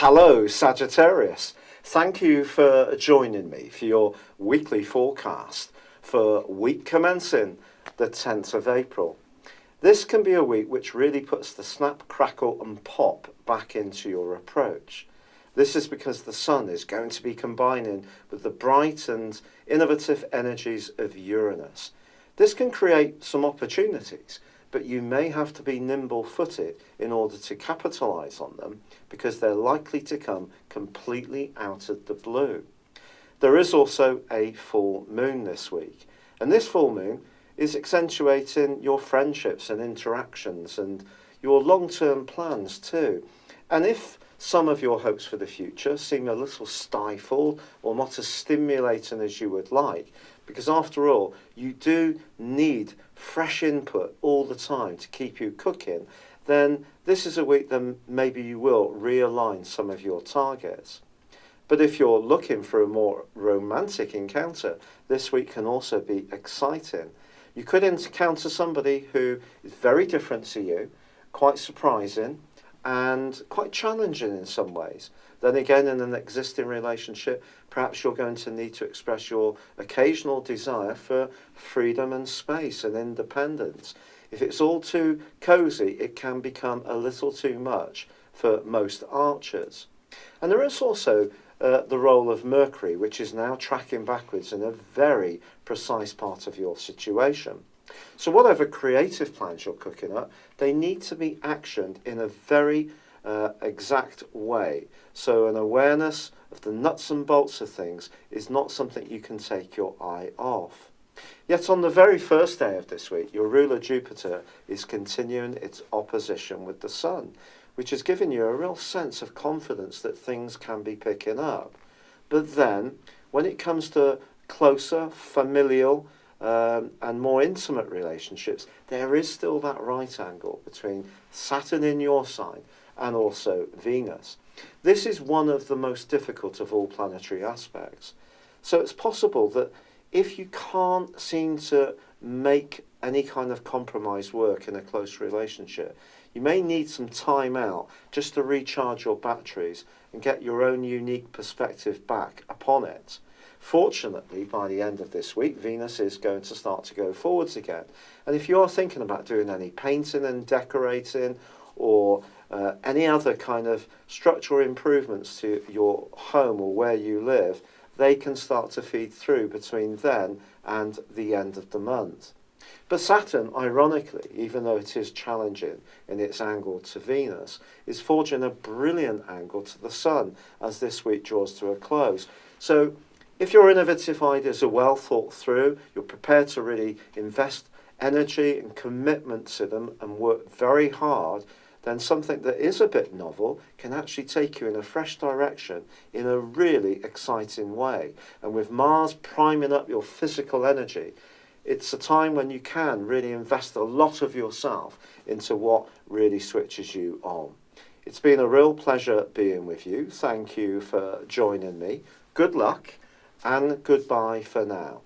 Hello, Sagittarius. Thank you for joining me for your weekly forecast for week commencing the 10th of April. This can be a week which really puts the snap, crackle and pop back into your approach. This is because the sun is going to be combining with the bright and innovative energies of Uranus. This can create some opportunities, but you may have to be nimble-footed in order to capitalise on them because they're likely to come completely out of the blue. There is also a full moon this week, and this full moon is accentuating your friendships and interactions and your long-term plans too. And if some of your hopes for the future seem a little stifled or not as stimulating as you would like, because after all, you do need fresh input all the time to keep you cooking, then this is a week that maybe you will realign some of your targets. But if you're looking for a more romantic encounter, this week can also be exciting. You could encounter somebody who is very different to you, quite surprising, and quite challenging in some ways. Then again, in an existing relationship, perhaps you're going to need to express your occasional desire for freedom and space and independence. If it's all too cozy, it can become a little too much for most archers. And there is also the role of Mercury, which is now tracking backwards in a very precise part of your situation. So whatever creative plans you're cooking up, they need to be actioned in a very exact way. So an awareness of the nuts and bolts of things is not something you can take your eye off. Yet on the very first day of this week, your ruler Jupiter is continuing its opposition with the Sun, which has given you a real sense of confidence that things can be picking up. But then, when it comes to closer, familial, and more intimate relationships, there is still that right angle between Saturn in your sign and also Venus. This is one of the most difficult of all planetary aspects. So it's possible that if you can't seem to make any kind of compromise work in a close relationship, you may need some time out just to recharge your batteries and get your own unique perspective back upon it. Fortunately, by the end of this week, Venus is going to start to go forwards again. And if you are thinking about doing any painting and decorating or any other kind of structural improvements to your home or where you live, they can start to feed through between then and the end of the month. But Saturn, ironically, even though it is challenging in its angle to Venus, is forging a brilliant angle to the Sun as this week draws to a close. So if your innovative ideas are well thought through, you're prepared to really invest energy and commitment to them and work very hard, then something that is a bit novel can actually take you in a fresh direction in a really exciting way. And with Mars priming up your physical energy, it's a time when you can really invest a lot of yourself into what really switches you on. It's been a real pleasure being with you. Thank you for joining me. Good luck and goodbye for now.